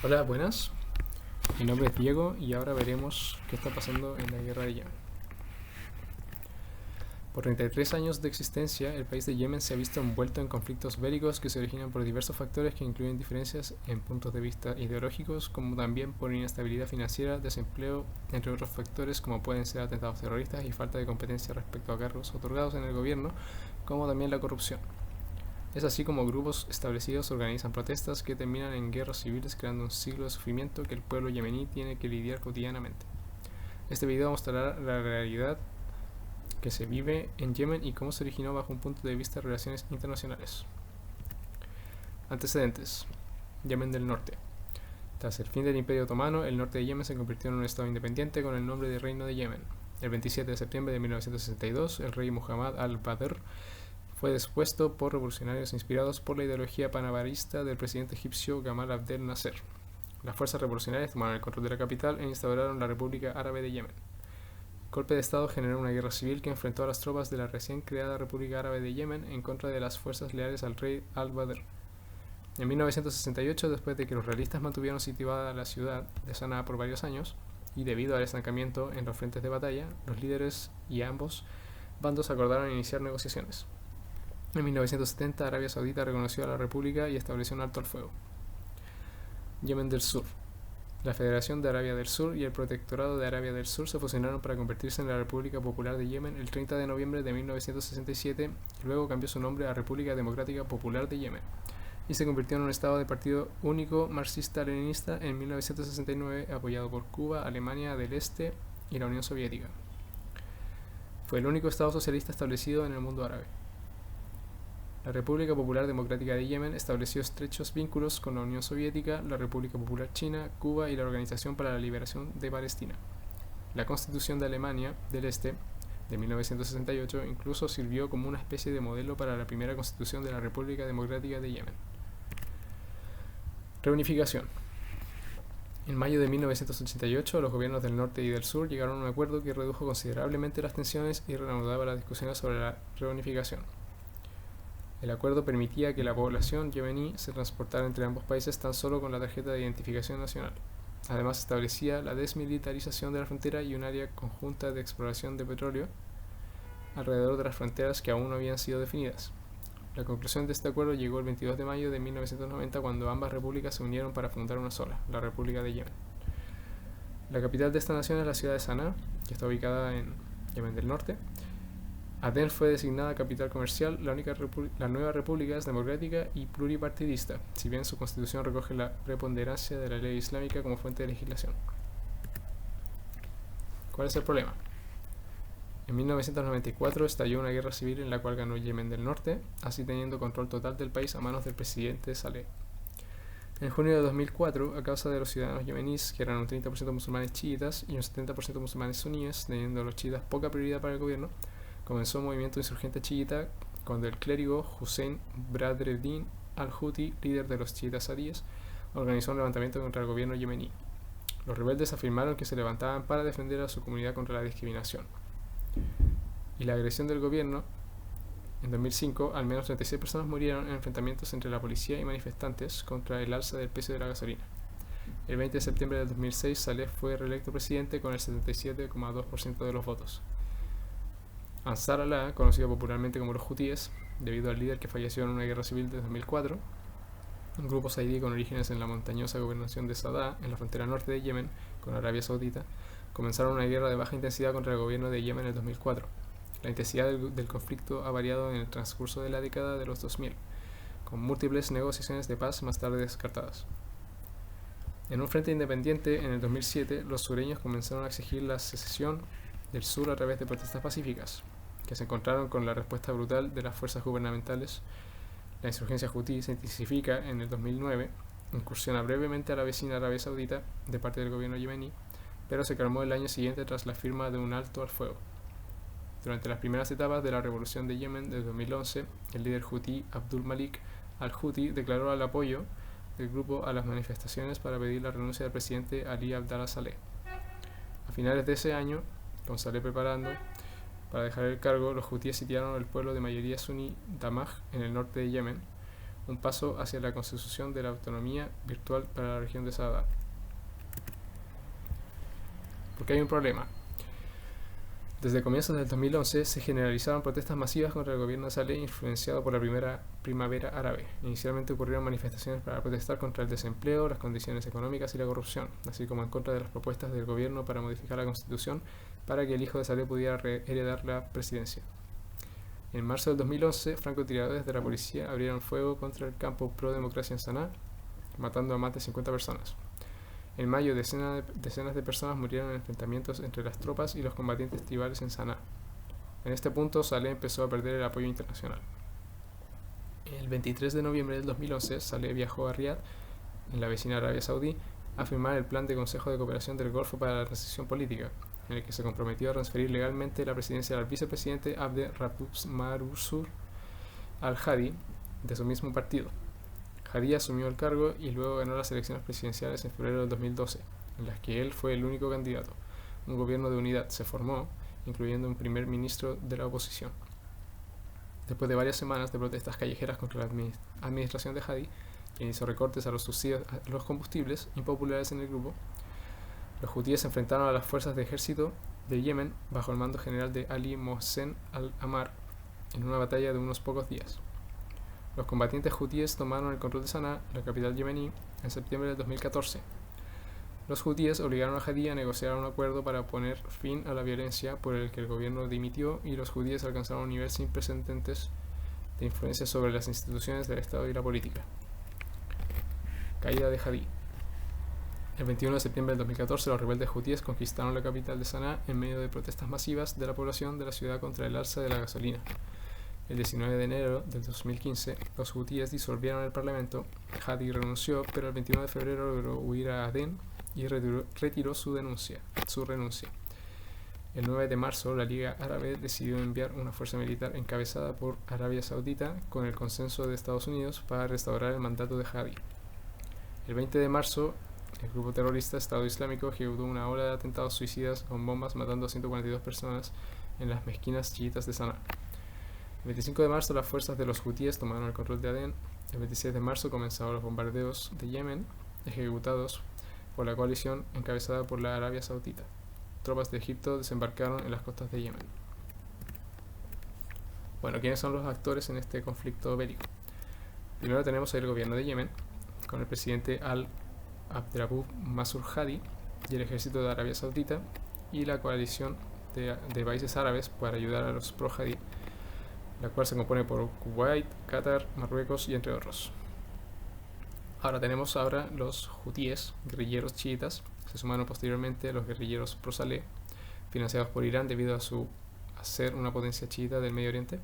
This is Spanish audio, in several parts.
Hola, buenas. Mi nombre es Diego y ahora veremos qué está pasando en la guerra de Yemen. Por 33 años de existencia, el país de Yemen se ha visto envuelto en conflictos bélicos que se originan por diversos factores que incluyen diferencias en puntos de vista ideológicos, como también por inestabilidad financiera, desempleo, entre otros factores como pueden ser atentados terroristas y falta de competencia respecto a cargos otorgados en el gobierno, como también la corrupción. Es así como grupos establecidos organizan protestas que terminan en guerras civiles, creando un ciclo de sufrimiento que el pueblo yemení tiene que lidiar cotidianamente. Este video mostrará la realidad que se vive en Yemen y cómo se originó bajo un punto de vista de relaciones internacionales. Antecedentes. Yemen del Norte. Tras el fin del Imperio Otomano, el norte de Yemen se convirtió en un estado independiente con el nombre de Reino de Yemen. El 27 de septiembre de 1962, el rey Muhammad al-Badr fue depuesto por revolucionarios inspirados por la ideología panavarista del presidente egipcio Gamal Abdel Nasser. Las fuerzas revolucionarias tomaron el control de la capital e instauraron la República Árabe de Yemen. El golpe de Estado generó una guerra civil que enfrentó a las tropas de la recién creada República Árabe de Yemen en contra de las fuerzas leales al rey al-Badr. En 1968, después de que los realistas mantuvieron sitiada la ciudad de Sanaa por varios años, y debido al estancamiento en los frentes de batalla, los líderes y ambos bandos acordaron iniciar negociaciones. En 1970, Arabia Saudita reconoció a la República y estableció un alto al fuego. Yemen del Sur. La Federación de Arabia del Sur y el Protectorado de Arabia del Sur se fusionaron para convertirse en la República Popular de Yemen el 30 de noviembre de 1967 y luego cambió su nombre a República Democrática Popular de Yemen y se convirtió en un estado de partido único marxista-leninista en 1969 apoyado por Cuba, Alemania del Este y la Unión Soviética. Fue el único estado socialista establecido en el mundo árabe. La República Popular Democrática de Yemen estableció estrechos vínculos con la Unión Soviética, la República Popular China, Cuba y la Organización para la Liberación de Palestina. La Constitución de Alemania del Este de 1968 incluso sirvió como una especie de modelo para la primera constitución de la República Democrática de Yemen. Reunificación. En mayo de 1988, los gobiernos del norte y del sur llegaron a un acuerdo que redujo considerablemente las tensiones y reanudaba las discusiones sobre la reunificación. El acuerdo permitía que la población yemení se transportara entre ambos países tan solo con la tarjeta de identificación nacional. Además, establecía la desmilitarización de la frontera y un área conjunta de exploración de petróleo alrededor de las fronteras que aún no habían sido definidas. La conclusión de este acuerdo llegó el 22 de mayo de 1990 cuando ambas repúblicas se unieron para fundar una sola, la República de Yemen. La capital de esta nación es la ciudad de Sanaa, que está ubicada en Yemen del Norte. Adén fue designada capital comercial. La nueva república es democrática y pluripartidista, si bien su constitución recoge la preponderancia de la ley islámica como fuente de legislación. ¿Cuál es el problema? En 1994 estalló una guerra civil en la cual ganó Yemen del Norte, así teniendo control total del país a manos del presidente Saleh. En junio de 2004, a causa de los ciudadanos yemeníes, que eran un 30% musulmanes chiitas y un 70% musulmanes suníes, teniendo los chiitas poca prioridad para el gobierno, comenzó un movimiento insurgente chiita cuando el clérigo Hussein Badreddin al-Houthi, líder de los chiitas sadíes, organizó un levantamiento contra el gobierno yemení. Los rebeldes afirmaron que se levantaban para defender a su comunidad contra la discriminación y la agresión del gobierno. En 2005, al menos 36 personas murieron en enfrentamientos entre la policía y manifestantes contra el alza del precio de la gasolina. El 20 de septiembre del 2006, Saleh fue reelecto presidente con el 77,2% de los votos. Ansar Allah, conocido popularmente como los hutíes, debido al líder que falleció en una guerra civil de 2004, un grupo saudí con orígenes en la montañosa gobernación de Sadá, en la frontera norte de Yemen, con Arabia Saudita, comenzaron una guerra de baja intensidad contra el gobierno de Yemen en el 2004. La intensidad del conflicto ha variado en el transcurso de la década de los 2000, con múltiples negociaciones de paz más tarde descartadas. En un frente independiente, en el 2007, los sureños comenzaron a exigir la secesión del sur a través de protestas pacíficas, que se encontraron con la respuesta brutal de las fuerzas gubernamentales. La insurgencia hutí se intensifica en el 2009, incursiona brevemente a la vecina Arabia Saudita de parte del gobierno yemení, pero se calmó el año siguiente tras la firma de un alto al fuego. Durante las primeras etapas de la revolución de Yemen de 2011, el líder hutí Abdul Malik al-Houthi declaró el apoyo del grupo a las manifestaciones para pedir la renuncia del presidente Ali Abdallah Saleh. A finales de ese año, con Saleh preparando para dejar el cargo, los hutíes sitiaron el pueblo de mayoría suní Damaj en el norte de Yemen, un paso hacia la constitución de la autonomía virtual para la región de Saadat. Porque hay un problema. Desde comienzos del 2011 se generalizaron protestas masivas contra el gobierno de Saleh influenciado por la primera primavera árabe. Inicialmente ocurrieron manifestaciones para protestar contra el desempleo, las condiciones económicas y la corrupción, así como en contra de las propuestas del gobierno para modificar la constitución para que el hijo de Saleh pudiera heredar la presidencia. En marzo del 2011, francotiradores de la policía abrieron fuego contra el campo pro-democracia en Sanaa, matando a más de 50 personas. En mayo, decenas de personas murieron en enfrentamientos entre las tropas y los combatientes tribales en Sanaa. En este punto, Saleh empezó a perder el apoyo internacional. El 23 de noviembre del 2011, Saleh viajó a Riad, en la vecina Arabia Saudí, a firmar el Plan de Consejo de Cooperación del Golfo para la Transición Política, en el que se comprometió a transferir legalmente la presidencia al vicepresidente Abd Rabbul Mansur al-Hadi, de su mismo partido. Hadi asumió el cargo y luego ganó las elecciones presidenciales en febrero del 2012, en las que él fue el único candidato. Un gobierno de unidad se formó, incluyendo un primer ministro de la oposición. Después de varias semanas de protestas callejeras contra la administración de Hadi, quien hizo recortes a los subsidios a los combustibles impopulares en el grupo, los hutíes se enfrentaron a las fuerzas de ejército de Yemen bajo el mando general de Ali Mohsen al-Amar en una batalla de unos pocos días. Los combatientes hutíes tomaron el control de Sanaa, la capital yemení, en septiembre del 2014. Los hutíes obligaron a Hadi a negociar un acuerdo para poner fin a la violencia por el que el gobierno dimitió y los hutíes alcanzaron un nivel sin precedentes de influencia sobre las instituciones del Estado y la política. Caída de Hadi. El 21 de septiembre del 2014, los rebeldes hutíes conquistaron la capital de Sanaa en medio de protestas masivas de la población de la ciudad contra el alza de la gasolina. El 19 de enero del 2015, los hutíes disolvieron el parlamento. Hadi renunció, pero el 21 de febrero logró huir a Adén y retiró su renuncia. El 9 de marzo, la Liga Árabe decidió enviar una fuerza militar encabezada por Arabia Saudita con el consenso de Estados Unidos para restaurar el mandato de Hadi. El 20 de marzo, el grupo terrorista Estado Islámico ejecutó una ola de atentados suicidas con bombas matando a 142 personas en las mezquinas chiitas de Sanaa. El 25 de marzo las fuerzas de los hutíes tomaron el control de Adén. El 26 de marzo comenzaron los bombardeos de Yemen, ejecutados por la coalición encabezada por la Arabia Saudita. Tropas de Egipto desembarcaron en las costas de Yemen. Bueno, ¿quiénes son los actores en este conflicto bélico? Primero tenemos el gobierno de Yemen, con el presidente Abd Rabbul Mansur Hadi y el ejército de Arabia Saudita, y la coalición de países árabes para ayudar a los pro-Hadi, la cual se compone por Kuwait, Qatar, Marruecos y entre otros. Tenemos los hutíes, guerrilleros chiitas. Se sumaron posteriormente a los guerrilleros pro-Saleh, financiados por Irán debido a ser una potencia chiita del Medio Oriente.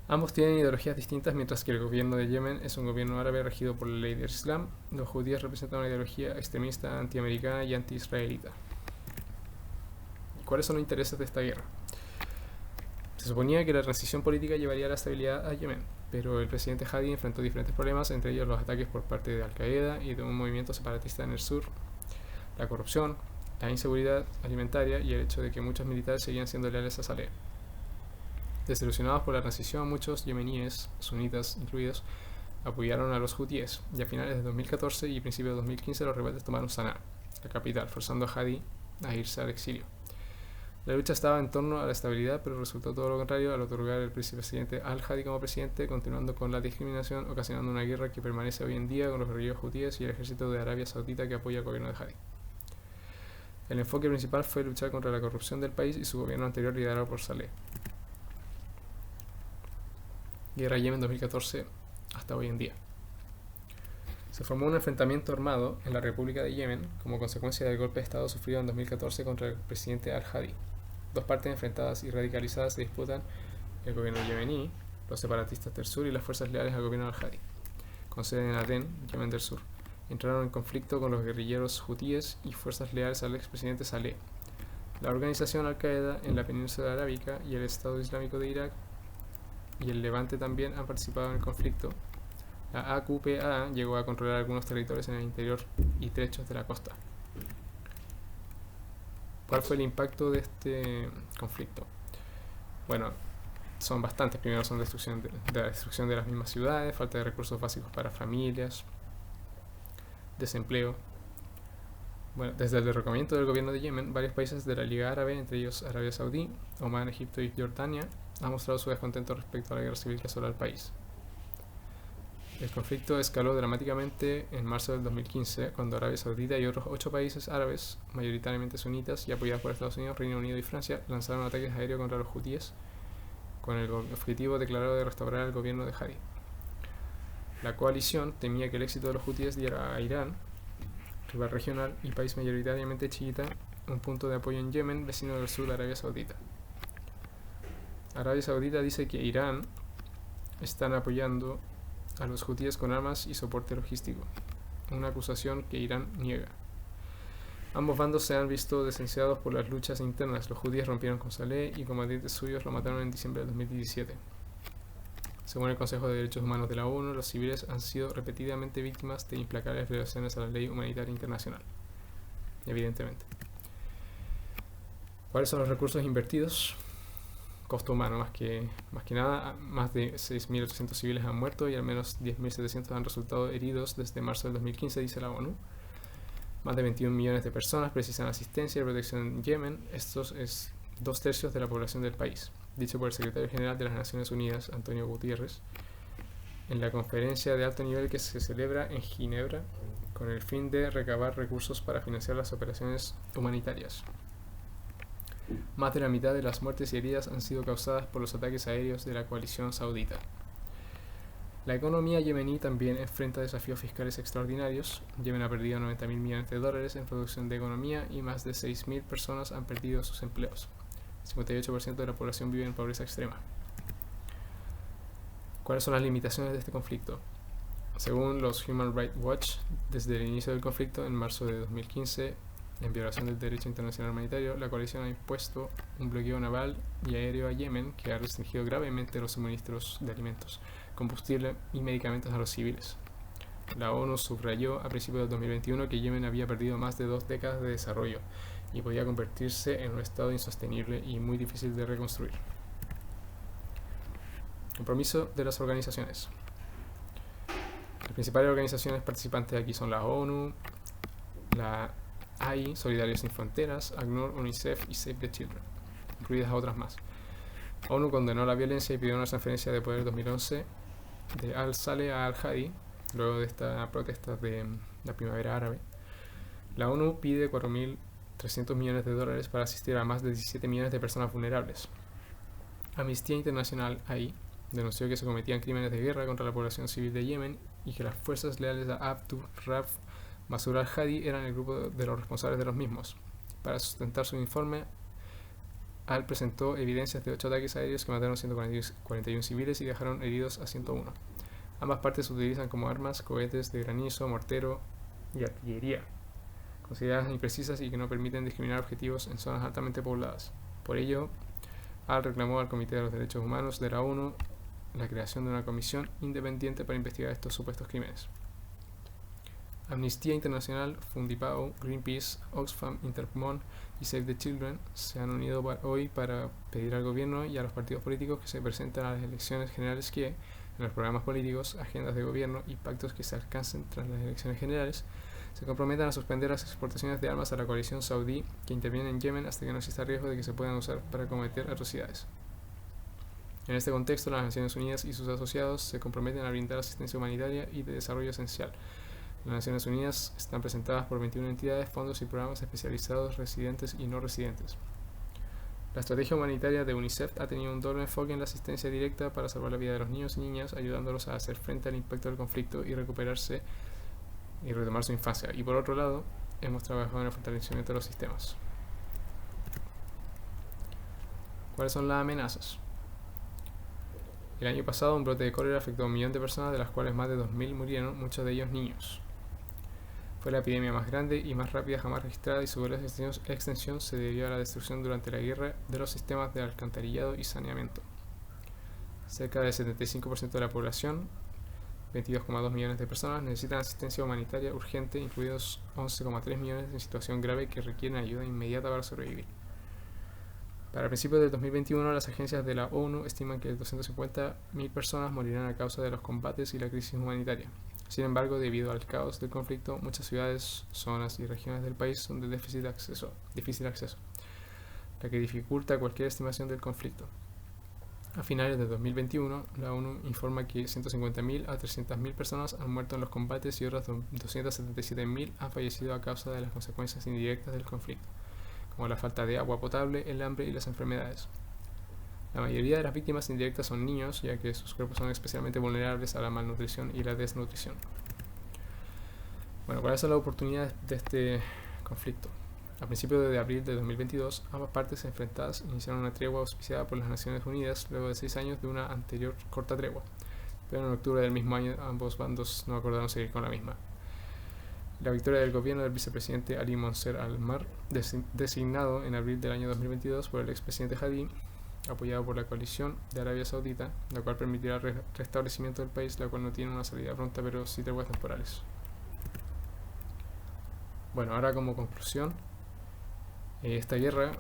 Ambos tienen ideologías distintas, mientras que el gobierno de Yemen es un gobierno árabe regido por la ley del Islam. Los hutíes representan una ideología extremista, antiamericana y anti-israelita. ¿Cuáles son los intereses de esta guerra? Se suponía que la transición política llevaría a la estabilidad a Yemen, pero el presidente Hadi enfrentó diferentes problemas, entre ellos los ataques por parte de Al-Qaeda y de un movimiento separatista en el sur, la corrupción, la inseguridad alimentaria y el hecho de que muchos militares seguían siendo leales a Saleh. Desilusionados por la transición, muchos yemeníes, sunitas incluidos, apoyaron a los hutíes, y a finales de 2014 y principios de 2015 los rebeldes tomaron Sanaa, la capital, forzando a Hadi a irse al exilio. La lucha estaba en torno a la estabilidad, pero resultó todo lo contrario al otorgar el vicepresidente al-Hadi como presidente, continuando con la discriminación, ocasionando una guerra que permanece hoy en día con los guerrilleros hutíes y el ejército de Arabia Saudita que apoya al gobierno de Hadi. El enfoque principal fue luchar contra la corrupción del país y su gobierno anterior liderado por Saleh. Guerra Yemen 2014 hasta hoy en día. Se formó un enfrentamiento armado en la República de Yemen como consecuencia del golpe de Estado sufrido en 2014 contra el presidente al-Hadi. Dos partes enfrentadas y radicalizadas se disputan: el gobierno yemení, los separatistas del sur y las fuerzas leales al gobierno al-Hadi, con sede en Adén, Yemen del Sur. Entraron en conflicto con los guerrilleros hutíes y fuerzas leales al expresidente Saleh. La organización Al-Qaeda en la península arábica y el Estado Islámico de Irak y el Levante también han participado en el conflicto. La AQPA llegó a controlar algunos territorios en el interior y trechos de la costa. ¿Cuál fue el impacto de este conflicto? Bueno, son bastantes. Primero son la destrucción de las mismas ciudades, falta de recursos básicos para familias, desempleo. Bueno, desde el derrocamiento del gobierno de Yemen, varios países de la Liga Árabe, entre ellos Arabia Saudí, Omán, Egipto y Jordania, han mostrado su descontento respecto a la guerra civil que asola al país. El conflicto escaló dramáticamente en marzo del 2015, cuando Arabia Saudita y otros 8 países árabes, mayoritariamente sunitas y apoyados por Estados Unidos, Reino Unido y Francia, lanzaron ataques aéreos contra los hutíes con el objetivo declarado de restaurar el gobierno de Hadi. La coalición temía que el éxito de los hutíes diera a Irán, rival regional y país mayoritariamente chiita, un punto de apoyo en Yemen, vecino del sur de Arabia Saudita. Arabia Saudita dice que Irán están apoyando a los hutíes con armas y soporte logístico, una acusación que Irán niega. Ambos bandos se han visto desenciados por las luchas internas. Los hutíes rompieron con Saleh y combatientes suyos lo mataron en diciembre del 2017. Según el Consejo de Derechos Humanos de la ONU, los civiles han sido repetidamente víctimas de implacables violaciones a la ley humanitaria internacional. Evidentemente. ¿Cuáles son los recursos invertidos? Costo humano, más que nada, más de 6.800 civiles han muerto y al menos 10.700 han resultado heridos desde marzo del 2015, dice la ONU. Más de 21 millones de personas precisan asistencia y protección en Yemen. Esto es 2/3 de la población del país, dicho por el secretario general de las Naciones Unidas, Antonio Guterres, en la conferencia de alto nivel que se celebra en Ginebra con el fin de recabar recursos para financiar las operaciones humanitarias. Más de la mitad de las muertes y heridas han sido causadas por los ataques aéreos de la coalición saudita. La economía yemení también enfrenta desafíos fiscales extraordinarios. Yemen ha perdido $90.000 millones en producción de economía y más de 6.000 personas han perdido sus empleos. El 58% de la población vive en pobreza extrema. ¿Cuáles son las limitaciones de este conflicto? Según los Human Rights Watch, desde el inicio del conflicto, en marzo de 2015, en violación del derecho internacional humanitario, la coalición ha impuesto un bloqueo naval y aéreo a Yemen que ha restringido gravemente los suministros de alimentos, combustible y medicamentos a los civiles. La ONU subrayó a principios del 2021 que Yemen había perdido más de 2 décadas de desarrollo y podía convertirse en un estado insostenible y muy difícil de reconstruir. Compromiso de las organizaciones. Las principales organizaciones participantes aquí son la ONU, la AI, Solidarios Sin Fronteras, ACNUR, UNICEF y Save the Children, incluidas a otras más. ONU condenó la violencia y pidió una transferencia de poder en 2011 de al-Saleh a al-Hadi, luego de esta protesta de la primavera árabe. La ONU pide $4.300 millones para asistir a más de 17 millones de personas vulnerables. Amnistía Internacional, AI, denunció que se cometían crímenes de guerra contra la población civil de Yemen y que las fuerzas leales a Abdur Rauf Mansur al-Hadi eran el grupo de los responsables de los mismos. Para sustentar su informe, Al presentó evidencias de 8 ataques aéreos que mataron 141 civiles y dejaron heridos a 101. Ambas partes utilizan como armas cohetes de granizo, mortero y artillería, consideradas imprecisas y que no permiten discriminar objetivos en zonas altamente pobladas. Por ello, Al reclamó al Comité de los Derechos Humanos de la ONU la creación de una comisión independiente para investigar estos supuestos crímenes. Amnistía Internacional, Fundipao, Greenpeace, Oxfam, Interpol y Save the Children se han unido hoy para pedir al gobierno y a los partidos políticos que se presenten a las elecciones generales que, en los programas políticos, agendas de gobierno y pactos que se alcancen tras las elecciones generales, se comprometan a suspender las exportaciones de armas a la coalición saudí que interviene en Yemen hasta que no exista riesgo de que se puedan usar para cometer atrocidades. En este contexto, las Naciones Unidas y sus asociados se comprometen a brindar asistencia humanitaria y de desarrollo esencial. Las Naciones Unidas están presentadas por 21 entidades, fondos y programas especializados residentes y no residentes. La estrategia humanitaria de UNICEF ha tenido un doble enfoque en la asistencia directa para salvar la vida de los niños y niñas, ayudándolos a hacer frente al impacto del conflicto y recuperarse y retomar su infancia. Y por otro lado, hemos trabajado en el fortalecimiento de los sistemas. ¿Cuáles son las amenazas? El año pasado, un brote de cólera afectó a 1 millón de personas, de las cuales más de 2.000 murieron, muchos de ellos niños. Fue la epidemia más grande y más rápida jamás registrada y su veloz extensión se debió a la destrucción durante la guerra de los sistemas de alcantarillado y saneamiento. Cerca del 75% de la población, 22,2 millones de personas, necesitan asistencia humanitaria urgente, incluidos 11,3 millones en situación grave que requieren ayuda inmediata para sobrevivir. Para principios de 2021, las agencias de la ONU estiman que 250.000 personas morirán a causa de los combates y la crisis humanitaria. Sin embargo, debido al caos del conflicto, muchas ciudades, zonas y regiones del país son de difícil acceso, lo que dificulta cualquier estimación del conflicto. A finales de 2021, la ONU informa que 150.000 a 300.000 personas han muerto en los combates y otras 277.000 han fallecido a causa de las consecuencias indirectas del conflicto, como la falta de agua potable, el hambre y las enfermedades. La mayoría de las víctimas indirectas son niños, ya que sus cuerpos son especialmente vulnerables a la malnutrición y la desnutrición. Bueno, ¿cuáles son las oportunidades de este conflicto? A principios de abril de 2022, ambas partes enfrentadas iniciaron una tregua auspiciada por las Naciones Unidas luego de 6 años de una anterior corta tregua, pero en octubre del mismo año ambos bandos no acordaron seguir con la misma. La victoria del gobierno del vicepresidente Ali Monser al-Mar, designado en abril del año 2022 por el expresidente Hadi, apoyado por la coalición de Arabia Saudita, la cual permitirá el restablecimiento del país, la cual no tiene una salida pronta pero sí treguas temporales. Bueno, ahora como conclusión, esta guerra,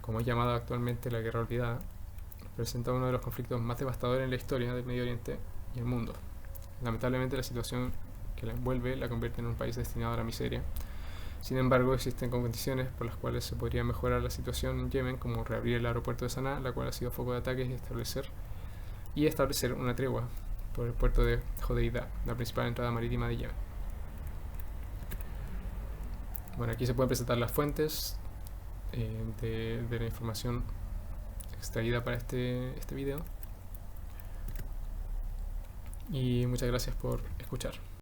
como es llamada actualmente la guerra olvidada, presenta uno de los conflictos más devastadores en la historia del Medio Oriente y el mundo. Lamentablemente, la situación que la envuelve la convierte en un país destinado a la miseria. Sin embargo, existen condiciones por las cuales se podría mejorar la situación en Yemen, como reabrir el aeropuerto de Sanaa, la cual ha sido foco de ataques, y establecer una tregua por el puerto de Hodeida, la principal entrada marítima de Yemen. Bueno, aquí se pueden presentar las fuentes de la información extraída para este video. Y muchas gracias por escuchar.